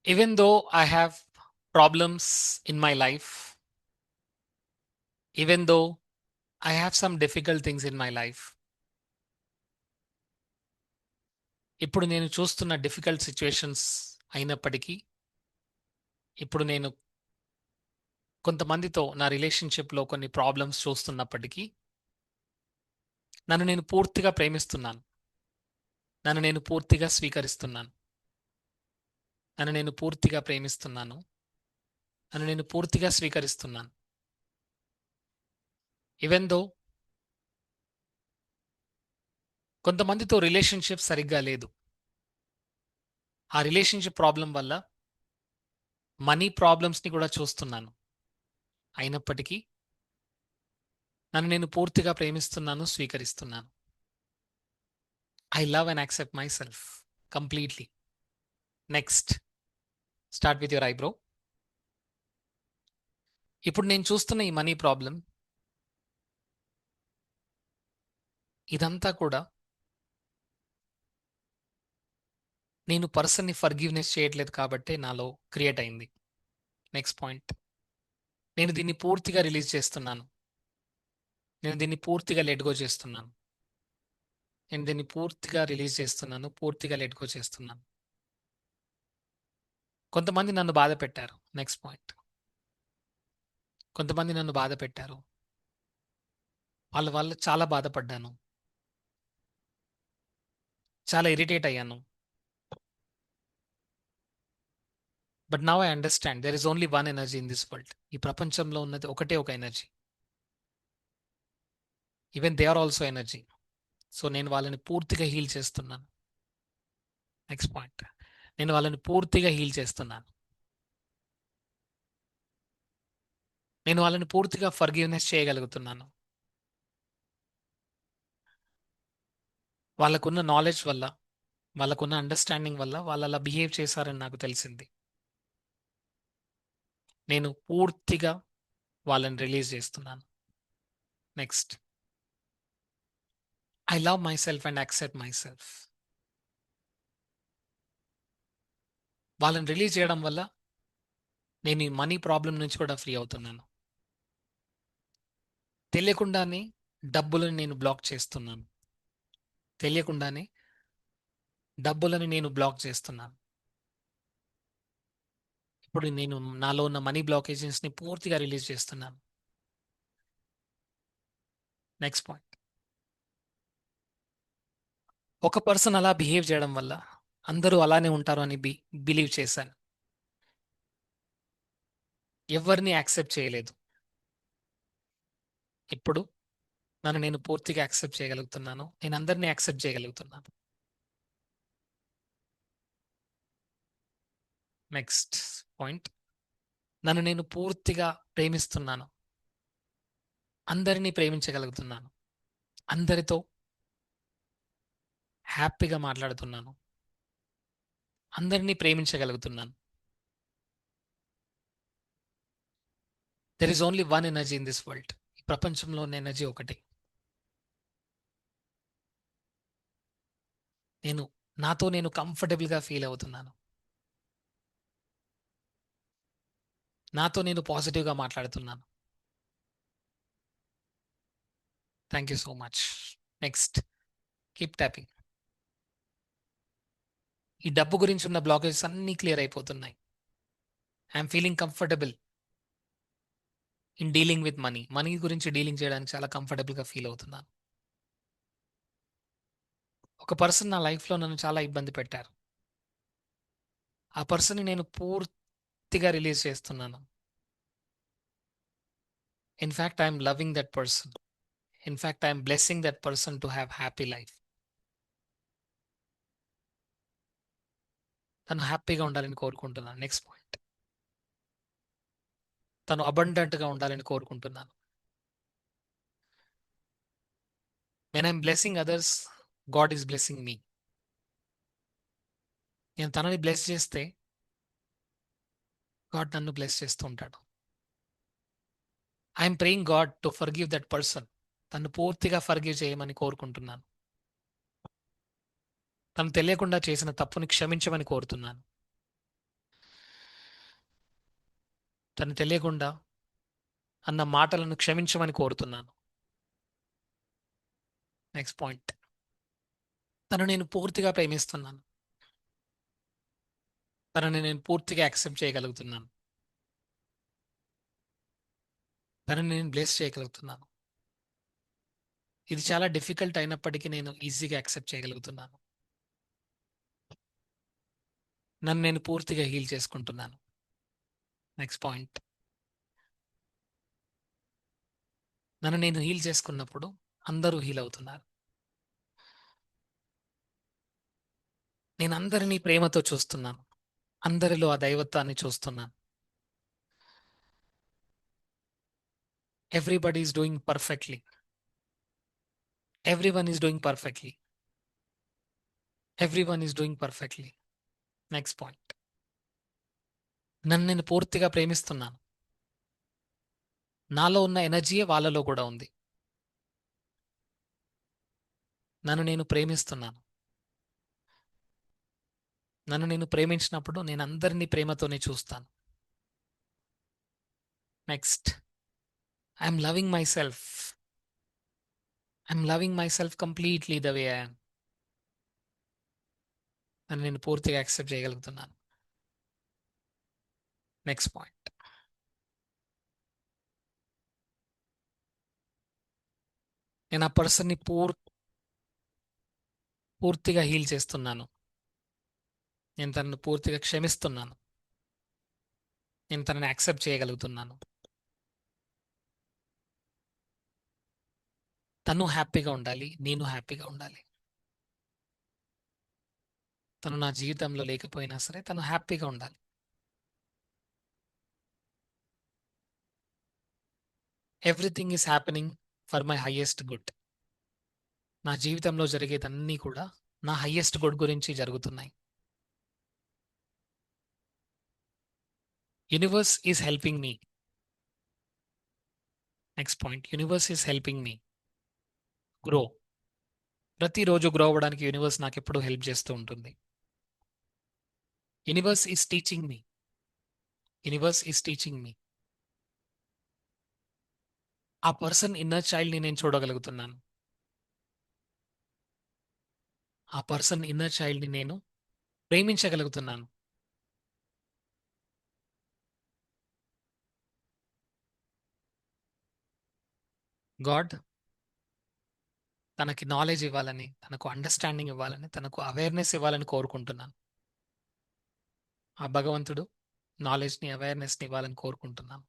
Even though I have problems in my life, even though I have some difficult things in my life, ఇప్పుడు నేను చూస్తున్న difficult situations అయినప్పటికీ, ఇప్పుడు నేను కొంతమందితో నా రిలేషన్‌షిప్‌లో కొన్ని ప్రాబ్లమ్స్ చూస్తున్నప్పటికీ, నన్ను నేను పూర్తిగా ప్రేమిస్తున్నాను. నన్ను నేను పూర్తిగా స్వీకరిస్తున్నాను. నన్ను నేను పూర్తిగా ప్రేమిస్తున్నాను. నన్ను నేను పూర్తిగా స్వీకరిస్తున్నాను. ఈవెన్ దో కొంతమందితో రిలేషన్‌షిప్ సరిగ్గా లేదు. ఆ రిలేషన్‌షిప్ ప్రాబ్లమ్ వల్ల మనీ ప్రాబ్లమ్స్‌ని కూడా చూస్తున్నాను. అయినప్పటికీ నన్ను నేను పూర్తిగా ప్రేమిస్తున్నాను, స్వీకరిస్తున్నాను. I love and accept myself completely. Next start with your eyebrow. ఇప్పుడు నేను చూస్తున్న ఈ మనీ ప్రాబ్లమ్ ఇదంతా కూడా నేను పర్సన్‌ని ఫర్‌గివ్‌నెస్ చేయట్లేదు కాబట్టే నాలో క్రియేట్ అయింది. Next point. నేను దీన్ని పూర్తిగా రిలీజ్ చేస్తున్నాను. నేను దీన్ని పూర్తిగా లెట్ గో చేస్తున్నాను. నేను దీన్ని పూర్తిగా రిలీజ్ చేస్తున్నాను. పూర్తిగా లెట్ గో చేస్తున్నాను. కొంతమంది నన్ను బాధపెట్టారు. Next point. కొంతమంది నన్ను బాధపెట్టారు. వాళ్ళ వల్ల చాలా బాధపడ్డాను. చాలా ఇరిటేట్ అయ్యాను. But now I understand there is only one energy in this world. ఈ ప్రపంచంలో ఉన్నది ఒకటే ఒక energy. Even they are also energy. So, నేను వాళ్ళని పూర్తిగా హీల్ చేస్తున్నాను. Next point. నేను వాళ్ళని పూర్తిగా హీల్ చేస్తున్నాను. నేను వాళ్ళని పూర్తిగా ఫర్‌గివ్‌నెస్ చేయగలుగుతున్నాను. వాళ్ళకున్న నాలెడ్జ్ వల్ల, వాళ్ళకున్న అండర్‌స్టాండింగ్ వల్ల వాళ్ళలా బిహేవ్ చేశారని నాకు తెలిసింది. నేను పూర్తిగా వాళ్ళని రిలీజ్ చేస్తున్నాను. Next. I love myself and accept myself. వాళ్ళని రిలీజ్ చేయడం వల్ల నేను ఈ మనీ ప్రాబ్లమ్ నుంచి కూడా ఫ్రీ అవుతున్నాను. తెలియకుండానే డబ్బులను నేను బ్లాక్ చేస్తున్నాను. తెలియకుండానే డబ్బులను నేను బ్లాక్ చేస్తున్నాను. ఇప్పుడు నేను నాలో ఉన్న మనీ బ్లాకేజెస్‌ని పూర్తిగా రిలీజ్ చేస్తున్నాను. Next point. ఒక పర్సన్ అలా బిహేవ్ చేయడం వల్ల అందరూ అలానే ఉంటారు అని బిలీవ్ చేశాను. ఎవ్వరిని యాక్సెప్ట్ చేయలేదు. ఇప్పుడు నన్ను నేను పూర్తిగా యాక్సెప్ట్ చేయగలుగుతున్నాను. నేను అందరిని యాక్సెప్ట్ చేయగలుగుతున్నాను. Next point. నన్ను నేను పూర్తిగా ప్రేమిస్తున్నాను. అందరిని ప్రేమించగలుగుతున్నాను. అందరితో హ్యాపీగా మాట్లాడుతున్నాను. అందరిని ప్రేమించగలుగుతున్నాను. There is only one energy in this world. ఈ ప్రపంచంలో ఉన్న ఎనర్జీ ఒకటే. నాతో నేను కంఫర్టబుల్‌గా ఫీల్ అవుతున్నాను. నాతో నేను పాజిటివ్‌గా మాట్లాడుతున్నాను. Thank you so much. Next. Keep topping. ఈ డబ్బు గురించి ఉన్న బ్లాకేజెస్ అన్నీ క్లియర్ అయిపోతున్నాయి. I am feeling comfortable in dealing with money. Money గురించి డీలింగ్ చేయడానికి చాలా కంఫర్టబుల్‌గా ఫీల్ అవుతున్నాను. ఒక పర్సన్ నా లైఫ్‌లో నన్ను చాలా ఇబ్బంది పెట్టారు. ఆ పర్సన్‌ని నేను పూర్తిగా రిలీజ్ చేస్తున్నాను. In fact I am loving that person. In fact I am blessing that person to have happy life. తను హ్యాపీగా ఉండాలని కోరుకుంటున్నాను. Next point. తను అబండెంట్‌గా ఉండాలని కోరుకుంటున్నాను. When I'm blessing others, God is blessing me. నేను తనని బ్లెస్ చేస్తే, గాడ్ నన్ను బ్లెస్ చేస్తూ ఉంటాడు. I am praying God to forgive that person. తనను పూర్తిగా ఫర్‌గివ్ చేయమని కోరుకుంటున్నాను. తను తెలియకుండా చేసిన తప్పుని క్షమించమని కోరుతున్నాను. తను తెలియకుండా అన్న మాటలను క్షమించమని కోరుతున్నాను. Next point. తను నేను పూర్తిగా ప్రేమిస్తున్నాను. తనని నేను పూర్తిగా యాక్సెప్ట్ చేయగలుగుతున్నాను. తనని నేను బ్లెస్ చేయగలుగుతున్నాను. ఇది చాలా డిఫికల్ట్ అయినప్పటికీ నేను ఈజీగా యాక్సెప్ట్ చేయగలుగుతున్నాను. నన్ను నేను పూర్తిగా హీల్ చేసుకుంటున్నాను. Next point. నన్ను నేను హీల్ చేసుకున్నప్పుడు అందరూ హీల్ అవుతున్నారు. నేను అందరినీ ప్రేమతో చూస్తున్నాను. అందరిలో ఆ దైవత్వాన్ని చూస్తున్నాను. Everybody is doing perfectly. Everyone is doing perfectly. Everyone is doing perfectly. Next point. నన్ను నేను పూర్తిగా ప్రేమిస్తున్నాను. నాలో ఉన్న ఎనర్జీయే వాళ్ళలో కూడా ఉంది. నన్ను నేను ప్రేమిస్తున్నాను. నన్ను నేను ప్రేమించినప్పుడు నేను అందరినీ ప్రేమతోనే చూస్తాను. Next. I'm loving my self. I'm loving my self completely the way I'm. నన్ను నేను పూర్తిగా యాక్సెప్ట్ చేయగలుగుతున్నాను. Next point. నేను ఆ పర్సన్ని పూర్తిగా హీల్ చేస్తున్నాను. నేను తనను పూర్తిగా క్షమిస్తున్నాను. నేను తనని యాక్సెప్ట్ చేయగలుగుతున్నాను. తను హ్యాపీగా ఉండాలి. నేను హ్యాపీగా ఉండాలి. తను నా జీవితంలో లేకపోయినా సరే తను హ్యాపీగా ఉండాలి. Everything is happening for my highest good. నా జీవితంలో జరిగేదన్నీ కూడా నా హైయెస్ట్ గుడ్ గురించి జరుగుతున్నాయి. Universe is helping me. Next point. Universe is helping me grow. ప్రతిరోజు గ్రో అవ్వడానికి యూనివర్స్ నాకు ఎప్పుడూ హెల్ప్ చేస్తూ ఉంటుంది. Universe is teaching me. Universe is teaching మీ. ఆ పర్సన్ ఇన్నర్ చైల్డ్ని నేను చూడగలుగుతున్నాను. ఆ పర్సన్ ఇన్నర్ చైల్డ్ని నేను ప్రేమించగలుగుతున్నాను. గాడ్ తనకి నాలెడ్జ్ ఇవ్వాలని, తనకు అండర్స్టాండింగ్ ఇవ్వాలని, తనకు అవేర్నెస్ ఇవ్వాలని కోరుకుంటున్నాను. ఆ భగవంతుడు నాలెడ్జ్ని, అవేర్నెస్ని ఇవ్వాలని కోరుకుంటున్నాను.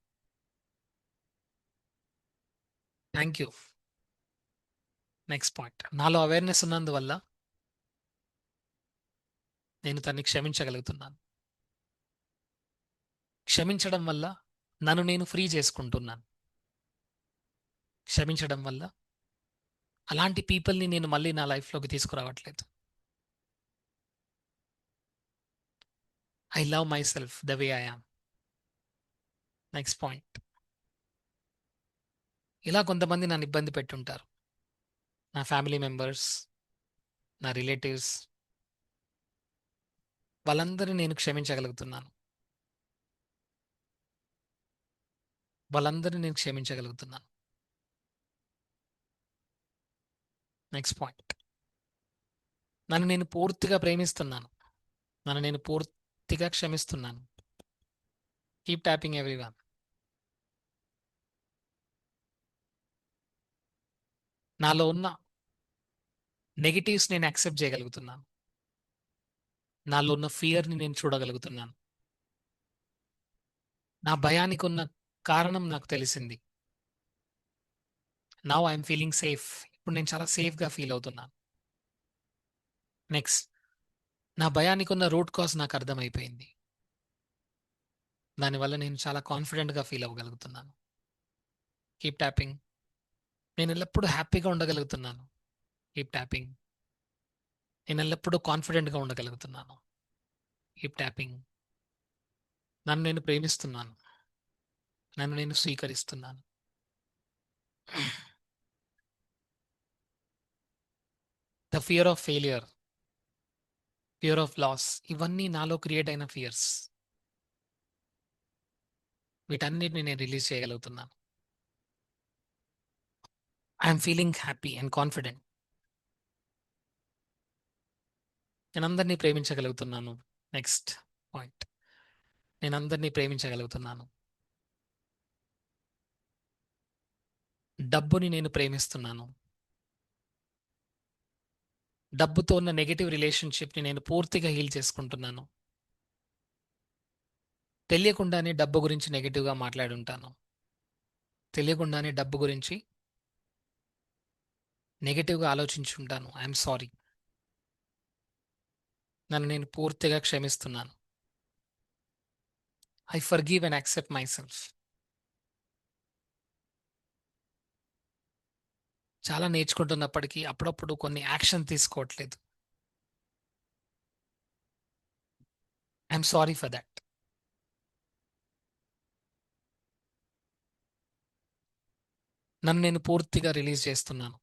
Thank you. Next point. నాలో అవేర్నెస్ ఉన్నందువల్ల నేను తన్ని క్షమించగలుగుతున్నాను. క్షమించడం వల్ల నన్ను నేను ఫ్రీ చేసుకుంటున్నాను. క్షమించడం వల్ల అలాంటి పీపుల్ని నేను మళ్ళీ నా లైఫ్లోకి తీసుకురావట్లేదు. I love myself the way I am. Next point. ఇలా కొంతమంది నన్ను ఇబ్బంది పెట్టుంటారు. నా ఫ్యామిలీ మెంబర్స్, నా రిలేటివ్స్, వాళ్ళందరినీ నేను క్షమించగలుగుతున్నాను. వాళ్ళందరినీ నేను క్షమించగలుగుతున్నాను. Next point. నన్ను నేను పూర్తిగా ప్రేమిస్తున్నాను. నన్ను నేను పూర్తిగా క్షమిస్తున్నాను. Keep tapping everyone. నాలో ఉన్న నెగటివ్స్ నేను యాక్సెప్ట్ చేయగలుగుతున్నాను. నాలో ఉన్న ఫియర్ని నేను చూడగలుగుతున్నాను. నా భయానికి ఉన్న కారణం నాకు తెలిసింది. Now I'm feeling safe. ఇప్పుడు నేను చాలా సేఫ్గా ఫీల్ అవుతున్నాను. నెక్స్ట్. నా భయానికి ఉన్న రూట్ కాజ్ నాకు అర్థమైపోయింది. దానివల్ల నేను చాలా కాన్ఫిడెంట్గా ఫీల్ అవ్వగలుగుతున్నాను. Keep tapping. నేను ఎల్లప్పుడూ హ్యాపీగా ఉండగలుగుతున్నాను. Keep tapping. నేను ఎల్లప్పుడూ కాన్ఫిడెంట్గా ఉండగలుగుతున్నాను. Keep tapping. నన్ను నేను ప్రేమిస్తున్నాను. నన్ను నేను స్వీకరిస్తున్నాను. The fear of failure, fear of loss, ఇవన్నీ నాలో క్రియేట్ అయిన ఫియర్స్. వీటన్నిటిని నేను రిలీజ్ చేయగలుగుతున్నాను. I'm feeling happy and confident. నేను అందరినీ ప్రేమించగలుగుతున్నాను. Next point. నేను అందరినీ ప్రేమించగలుగుతున్నాను. డబ్బుని నేను ప్రేమిస్తున్నాను. డబ్బుతో ఉన్న నెగెటివ్ రిలేషన్షిప్ని నేను పూర్తిగా హీల్ చేసుకుంటున్నాను. తెలియకుండానే డబ్బు గురించి నెగెటివ్గా మాట్లాడుంటాను. తెలియకుండానే డబ్బు గురించి నెగెటివ్గా ఆలోచించుంటాను. I'm sorry. నన్ను నేను పూర్తిగా క్షమిస్తున్నాను. I forgive and accept myself. చాలా నేర్చుకుంటున్నప్పటికీ అప్పుడప్పుడు కొన్ని యాక్షన్ తీసుకోవట్లేదు. I'm sorry for that. నన్ను నేను పూర్తిగా రిలీజ్ చేస్తున్నాను.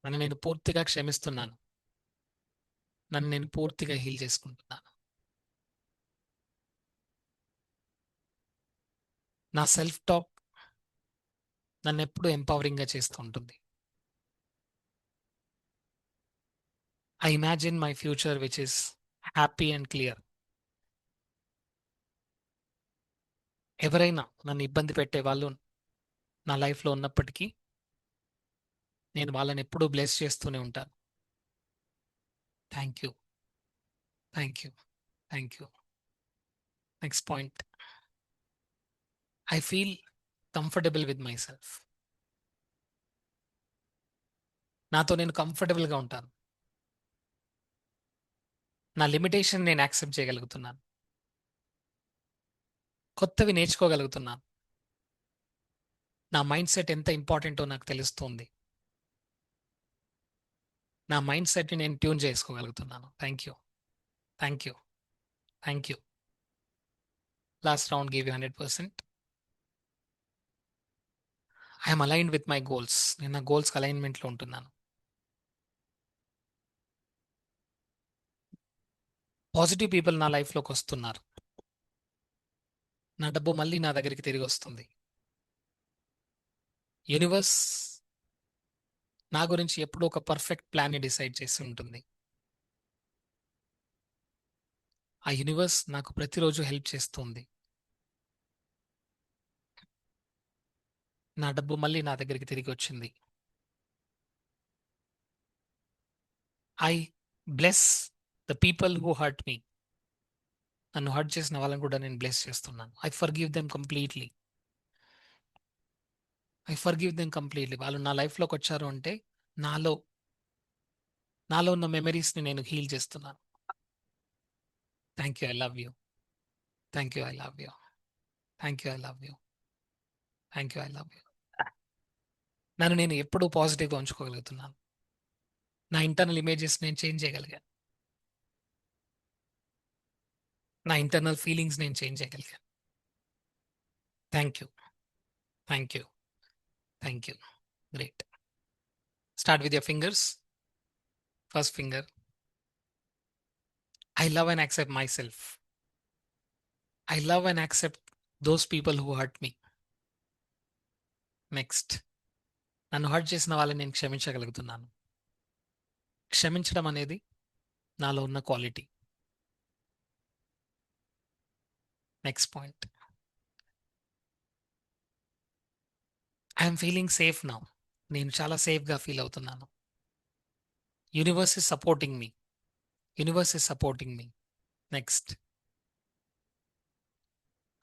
నన్ను నేను పూర్తిగా క్షమిస్తున్నాను. నన్ను నేను పూర్తిగా హీల్ చేసుకుంటున్నాను. నా సెల్ఫ్ టాక్ నన్ను ఎప్పుడూ ఎంపవరింగ్గా చేస్తూ ఉంటుంది. I imagine my future which is happy and clear. ఎవరైనా నన్ను ఇబ్బంది పెట్టే వాళ్ళు నా లైఫ్లో ఉన్నప్పటికీ నేను వాళ్ళని ఎప్పుడూ బ్లెస్ చేస్తూనే ఉంటాను. Thank you. Thank you. Thank you. Next point. I feel comfortable with my self. నాతో నేను కంఫర్టబుల్గా ఉంటాను. నా లిమిటేషన్ నేను యాక్సెప్ట్ చేయగలుగుతున్నాను. కొత్తవి నేర్చుకోగలుగుతున్నాను. నా మైండ్ సెట్ ఎంత ఇంపార్టెంటో నాకు తెలుస్తుంది. నా మైండ్ సెట్ని నేను ట్యూన్ చేసుకోగలుగుతున్నాను. Thank you. Thank you. Thank you. Last round give you 100%. I'm aligned with my goals. నేను నా గోల్స్కి అలైన్మెంట్లో ఉంటున్నాను. పాజిటివ్ పీపుల్ నా లైఫ్లోకి వస్తున్నారు. నా డబ్బు మళ్ళీ నా దగ్గరికి తిరిగి వస్తుంది. యూనివర్స్ నా గురించి ఎప్పుడూ ఒక పర్ఫెక్ట్ ప్లాన్ని డిసైడ్ చేసి ఉంటుంది. ఆ యూనివర్స్ నాకు ప్రతిరోజు హెల్ప్ చేస్తుంది. నా డబ్బు మళ్ళీ నా దగ్గరికి తిరిగి వచ్చింది. I bless the people who hurt me. నన్ను హర్ట్ చేసిన వాళ్ళని కూడా నేను బ్లెస్ చేస్తున్నాను. I forgive them completely. I forgive them completely. వాళ్ళు నా లైఫ్లోకి వచ్చారు అంటే నాలో నాలో ఉన్న మెమరీస్ని నేను హీల్ చేస్తున్నాను. Thank you. I love you. Thank you. I love you. Thank you. I love you. Thank you. I love you. నన్ను నేను ఎప్పుడూ పాజిటివ్గా ఉంచుకోగలుగుతున్నాను. నా ఇంటర్నల్ ఇమేజెస్ నేను చేంజ్ చేయగలిగాను. నా ఇంటర్నల్ ఫీలింగ్స్ నేను చేంజ్ చేయగలిగాను. Thank you. Thank you. Thank you. Great. Start with your fingers. First finger. I love and accept my self. I love and accept those people who hurt me. Next. నన్ను hurt చేసిన వాళ్ళని నేను క్షమించగలుగుతున్నాను. క్షమించడం అనేది నాలో ఉన్న quality. Next point. I'm feeling safe now. నేను చాలా సేఫ్గా ఫీల్ అవుతున్నాను. Universe is supporting me. Universe is supporting me. Next.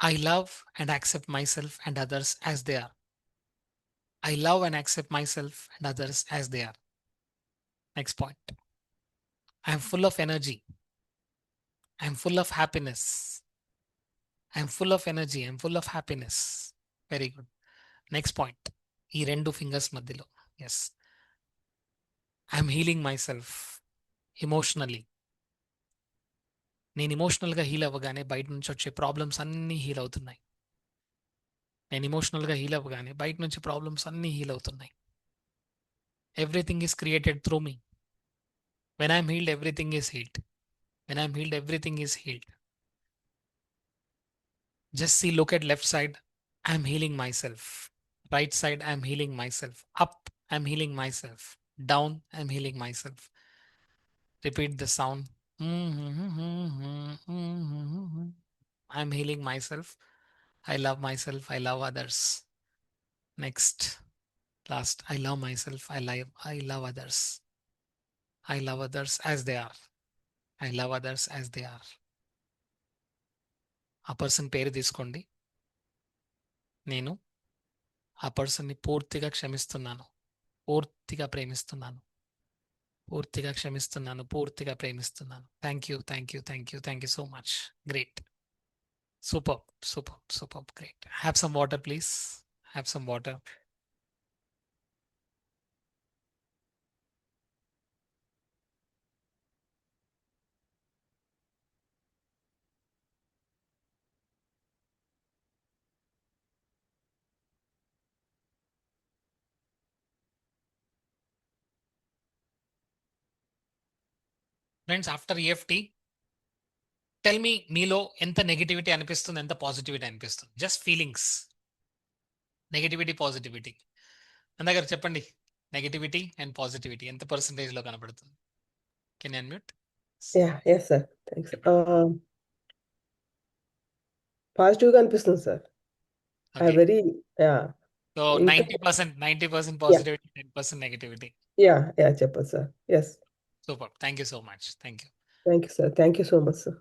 I love and accept myself and others as they are. I love and accept myself and others as they are. Next point. I'm full of energy. I'm full of happiness. I'm full of energy. I'm full of happiness. Very good. Next point. ఈ రెండు fingers మధ్యలో. Yes. I'm healing myself emotionally. నేను ఎమోషనల్గా heal అవ్వగానే బయట నుంచి వచ్చే problems అన్నీ హీల్ అవుతున్నాయి. నేను ఎమోషనల్గా హీల్ అవ్వగానే బయట నుంచి ప్రాబ్లమ్స్ అన్నీ హీల్ అవుతున్నాయి. Everything is created through me. When I'm healed everything is healed. When I'm healed everything is healed. Just see look at left side. I'm healing myself. Right side, I'm healing myself. Up, I'm healing myself. Down, I'm healing myself. Repeat the sound. I'm healing myself. I love myself. I love others. Next, last, I love myself. I love others. I love others as they are. I love others as they are. ఆ person పేరు తీసుకోండి. నేను ఆ పర్సన్‌ని పూర్తిగా క్షమిస్తున్నాను. పూర్తిగా ప్రేమిస్తున్నాను. పూర్తిగా క్షమిస్తున్నాను. పూర్తిగా ప్రేమిస్తున్నాను. Thank you. Thank you. Thank you. Thank you so much. Great. Superb. Superb. Superb. Great. Have some water please. Have some water. Friends after EFT tell me మీలో ఎంత నెగటివిటీ అనిపిస్తుంది? ఎంత పాజిటివిటీ అనిపిస్తుంది? Just feelings. Negativity, positivity. Nanda గారు చెప్పండి. Negativity and positivity ఎంత పర్సెంటేజ్‌లో కనపడుతుంది? Can you unmute? Yeah, yes, sir. Thanks. పాజిటివ్‌గా అనిపిస్తుంది sir. Okay. Very yeah! So ఇంకా 90% యాహ్! Positivity, 10% negativity. యాహ్! చెప్పండి sir. Yes. Superb. Thank you so much. Thank you. Thank you sir. Thank you so much sir.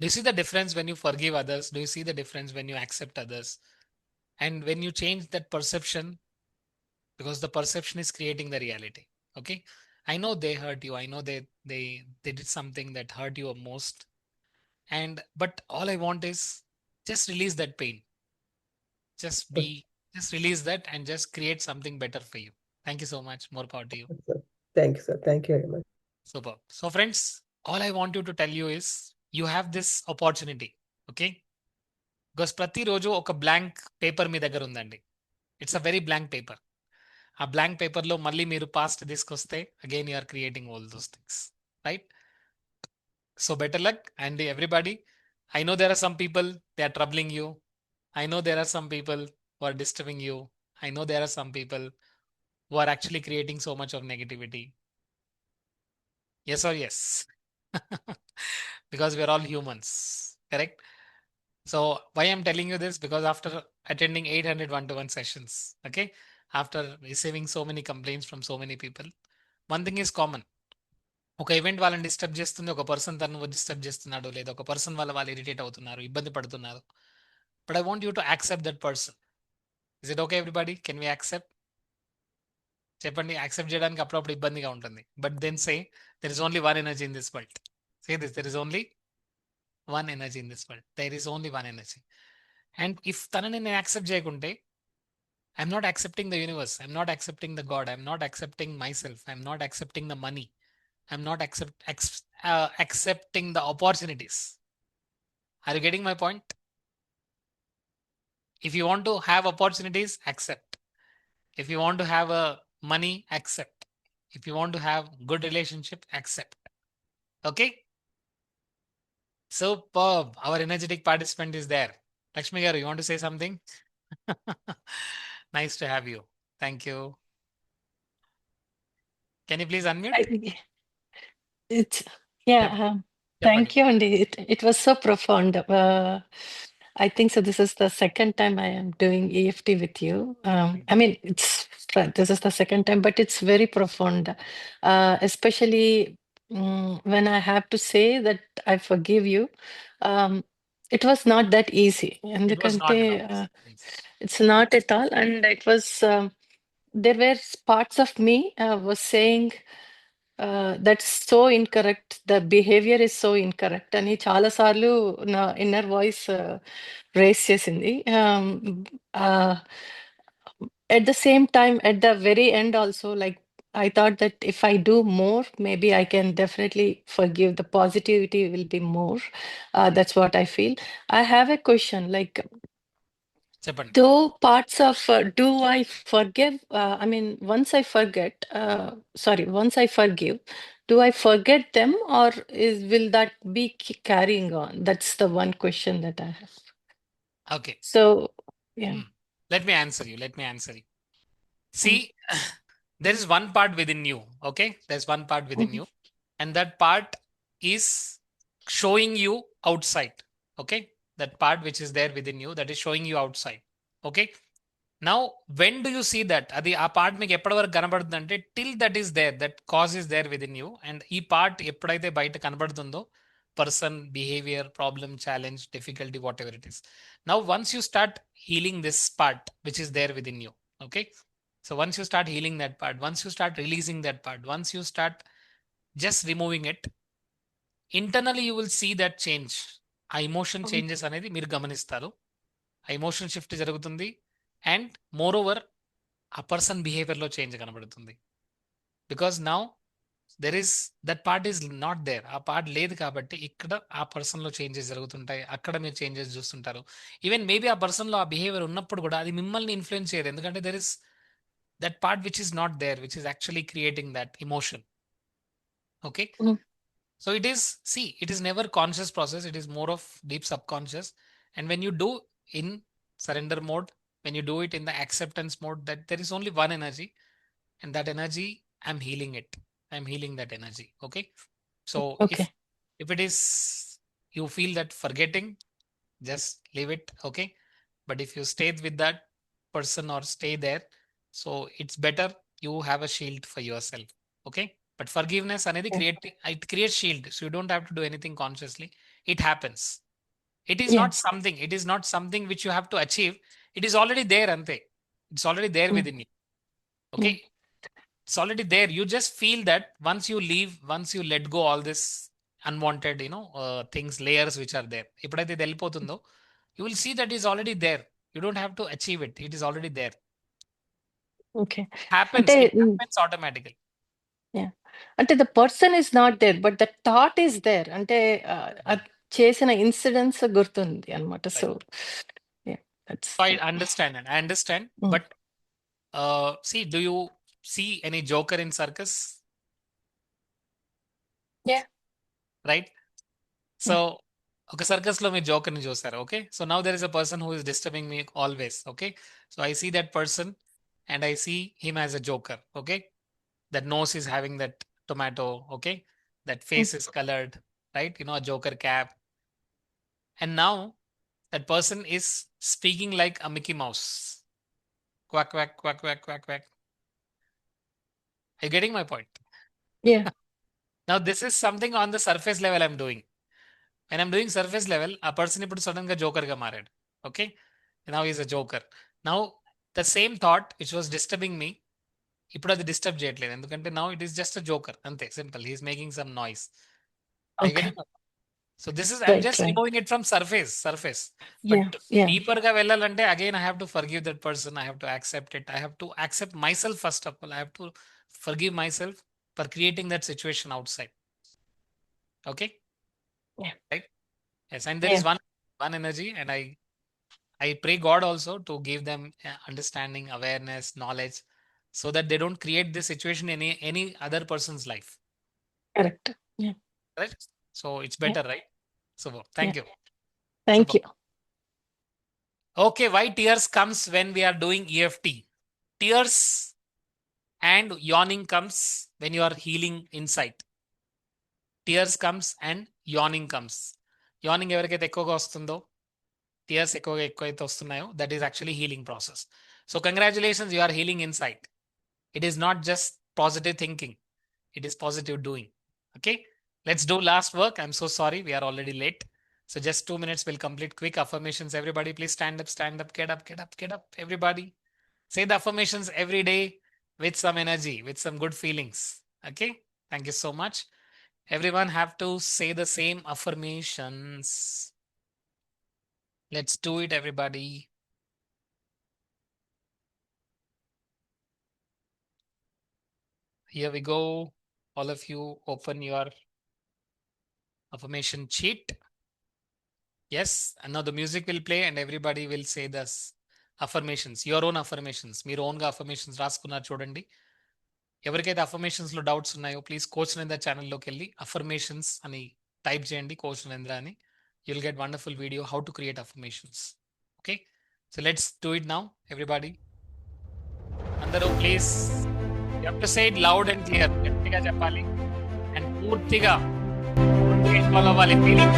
Do you see the difference when you forgive others? Do you see the difference when you accept others? And when you change that perception, because the perception is creating the reality. Okay. I know they hurt you. I know they did something that hurt you most. And but all I want is just release that pain. Just be just release that and just create something better for you. Thank you so much. More power to you. Thank you sir. Thank you very much. Super. So, friends, all I want you to tell you is you have this opportunity. Okay. Because ప్రతిరోజు ఒక blank paper మీ దగ్గర ఉందండి. It's a very blank paper. ఆ blank పేపర్లో మళ్ళీ మీరు past తీసుకొస్తే again you are creating all those things. Right? So better luck and everybody. I know there are some people they are troubling you. I know there are some people who are disturbing you. I know there are some people who are actually creating so much of negativity. Yes or yes? Because we are all humans, correct? So why I'm telling you this? Because after attending 800 one-to-one sessions, okay, after receiving so many complaints from so many people, one thing is common. ఒక event వాళ్ళని disturb చేస్తుంది, ఒక person తను disturb చేస్తున్నాడు, లేదా ఒక person వల్ల వాళ్ళు ఇరిటేట్ అవుతున్నారు, ఇబ్బంది పడుతున్నారు. But I want you to accept that person. Is it okay everybody? Can we accept? చెప్పండి. యాక్సెప్ట్ చేయడానికి అప్పుడప్పుడు ఇబ్బందిగా ఉంటుంది. But then say there is only one energy in this world. Say this, there is only one energy in this world. There is only one energy. And if తనని నేను accept చేయకుంటే I'm not accepting the universe, I'm not accepting the God, I'm not accepting my self, I'm not accepting the money, I'm not accepting the opportunities. Are you getting my point? If you want to have opportunities, accept. If you want to have a money, accept. If you want to have good relationship, accept. Okay? Superb. Our energetic participant is there. Lakshmi garu, you want to say something? Nice to have you. Thank you. Can you please unmute? It's yeah. Chep- Thank Cheppandi. you, and it was so profound. I think so. This is the second time I am doing EFT with you. I mean, this is the second time, but it's very profound, especially when I have to say that I forgive you. It was not that easy, It was not at all. Yes. it's not at all, and it was. There were parts of me was saying. That's so incorrect. The behavior is so incorrect. అని చాలా సార్లు నా inner voice raise చేసింది. At the same time, at the very end also, like I thought that if I do more, maybe I can definitely forgive. The positivity will be more. That's what I feel. I have a question, like Cheppandi. though parts of do I forgive? I mean, once I forget, once I forgive, do I forget them, or will that be carrying on? That's the one question that I have. Okay. So Yeah. Let me answer you. See, there is one part within you. Okay, there's one part within you, and that part is showing you outside. Okay, that part which is there within you, that is showing you outside. Okay, now when do you see that? అది ఆ part మీకు ఎప్పటి వరకు కనబడుతుంది అంటే till that is there, that cause is there within you. And ఈ part ఎప్పుడైతే బయట కనబడుతుందో, person behaviour, problem, challenge, difficulty, whatever it is, now once you start healing this part which is there within you. Okay, so once you start healing that part, once you start releasing that part, once you start just removing it, internally you will see that change. ఆ emotion changes అనేది మీరు గమనిస్తారు. ఆ emotion shift జరుగుతుంది. And moreover ఆ person బిహేవియర్లో change కనబడుతుంది. Because now there is that part is not there. ఆ పార్ట్ లేదు కాబట్టి ఇక్కడ ఆ పర్సన్లో చేంజెస్ జరుగుతుంటాయి. అక్కడ మీరు చేంజెస్ చూస్తుంటారు. ఈవెన్ మేబీ ఆ పర్సన్లో ఆ బిహేవియర్ ఉన్నప్పుడు కూడా అది మిమ్మల్ని ఇన్ఫ్లుయెన్స్ చేయదు. ఎందుకంటే there is that part which is not there, which is actually creating that emotion. Okay, so it is, see, it is never conscious process, it is more of deep subconscious. And when you do in surrender mode, when you do it in the acceptance mode, that there is only one energy, and that energy, I'm healing it, I'm healing that energy. Okay, so Okay. if it is, you feel that forgetting, just leave it. Okay, but if you stay with that person or stay there, so it's better you have a shield for yourself. Okay, but forgiveness anedi Yeah. it creates shield, so you don't have to do anything consciously. It happens. It is Yeah. not something which you have to achieve. It is already there, ante. It's already there within you. Okay, it's already there. You just feel that once you leave, once you let go all this unwanted, things, layers which are there, ఎప్పుడైతే ఇది వెళ్ళిపోతుందో, you will see that is already there. You don't have to achieve it. It is already there. Okay. Happens. అంటే It happens automatically. అంటే the person is not there but the thought is there. అంటే చేసిన incidents గుర్తుంది అనమాట. So So I understand. But see, do you see any joker in circus? Yeah. Right? So ఒక circus లో మీరు joker ని చూస్తారు. Okay, so now there is a person who is disturbing me always. Okay, so I see that person and I see him as a joker. Okay, that nose is having that tomato. Okay, that face is colored, right? A joker cap. And now that person is speaking like a Mickey Mouse. Quack, quack, quack, quack, quack, quack. Are you getting my point? Yeah. Now this is something on the surface level I'm doing. When I'm doing surface level, a person ఇప్పుడు sudden గా joker గా మారాడు. Okay, now he's a joker. Now the same thought which was disturbing me, ఇప్పుడు అది disturb చేయట్లేదు. ఎందుకంటే now it is just a joker, అంతే, simple. He's making some noise. So this is, I'm just removing it from surface. But deeper గా వెళ్ళాలంటే again I have to forgive that person. I have to accept it. I have to accept myself first of all. I have to forgive myself for creating that situation outside. Okay, right? Yes, and there is one energy, and I pray God also to give them understanding, awareness, knowledge, so that they don't create this situation in any other person's life. Correct. Yeah. Right? So it's better, right? So thank you. Thank you. Okay, why tears comes when we are doing EFT? Tears and yawning comes when you are healing inside. Tears comes and yawning comes. Yawning ఎవరికైతే ఎక్కువగా వస్తుందో, tears ఎక్కువైతే వస్తున్నాయో, that is actually healing process. So congratulations, you are healing inside. It is not just positive thinking. It is positive doing. Okay, let's do last work. I'm so sorry, we are already late. So just 2 minutes, we'll complete quick affirmations. Everybody, please stand up, get up. Everybody, say the affirmations every day with some energy, with some good feelings. Okay, thank you so much. Everyone have to say the same affirmations. Let's do it, everybody. Here we go. All of you open your affirmation sheet. Yes, and now the music will play and everybody will say this affirmations, your own affirmations. మీరు ఓన్గా affirmations రాసుకున్నారు చూడండి. ఎవరికైతే affirmations లో doubts ఉన్నాయో please coach Narendra ఛానల్లోకి వెళ్ళి affirmations అని టైప్ చేయండి, కోచ్ నరేంద్ర అని. You'll get wonderful video how to create affirmations. Okay, So let's do it now, everybody. Andaru, please. You have to say it loud and clear. గట్టిగా చెప్పాలి. And పూర్తిగా involve అవ్వాలి. Feeling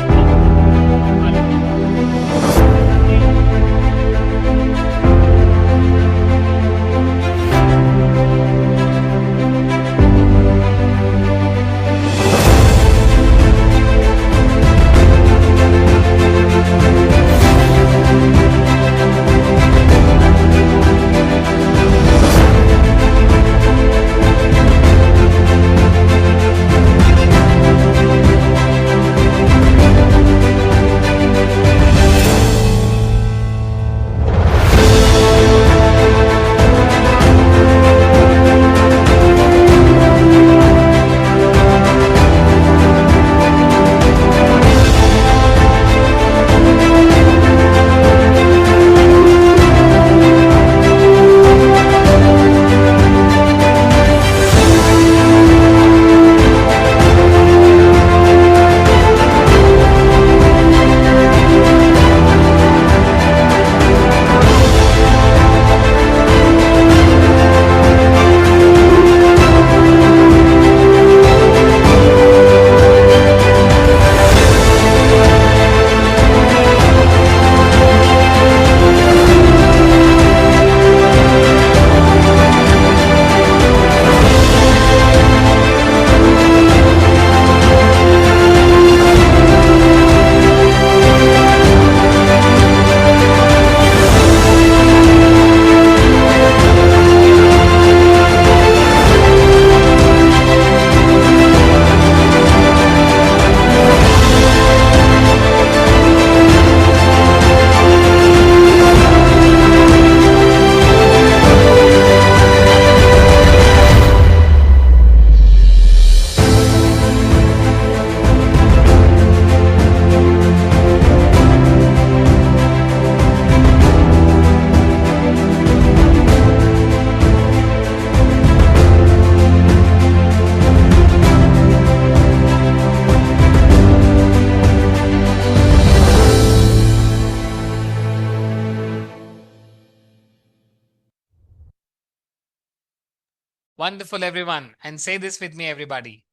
wonderful, everyone. And say this with me, everybody.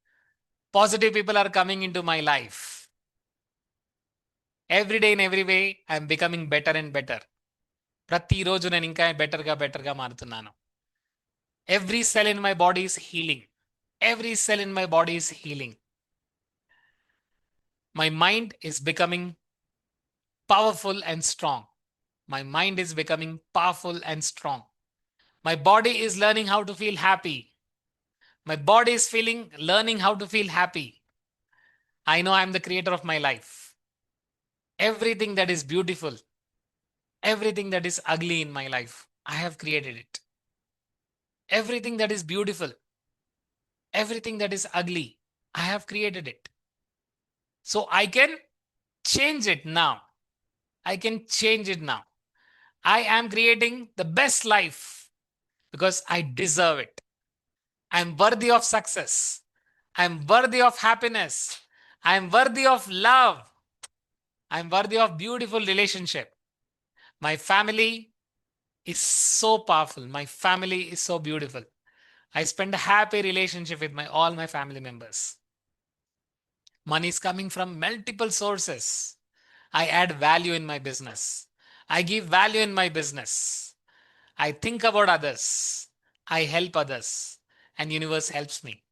Positive people are coming into my life. Every day in every way, I'm becoming better and better. ప్రతిరోజు నేను ఇంకా బెటర్గా మారుతున్నాను. Every cell in my body is healing. Every cell in my body is healing. My mind is becoming powerful and strong. My mind is becoming powerful and strong. My body is learning how to feel happy. My body is learning how to feel happy. I know I'm the creator of my life. Everything that is beautiful, everything that is ugly in my life, I have created it. Everything that is beautiful, everything that is ugly, I have created it. So I can change it now. I can change it now. I am creating the best life because I deserve it. I am worthy of success. I am worthy of happiness. I am worthy of love. I am worthy of beautiful relationship. My family is so powerful. My family is so beautiful. I spend a happy relationship with all my family members. Money is coming from multiple sources. I add value in my business. I give value in my business. I think about others. I help others. And universe helps me.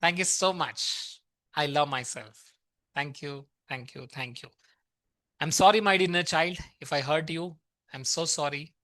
Thank you so much. I love myself. Thank you. Thank you. Thank you. I'm sorry, my inner child, if I hurt you. I'm so sorry.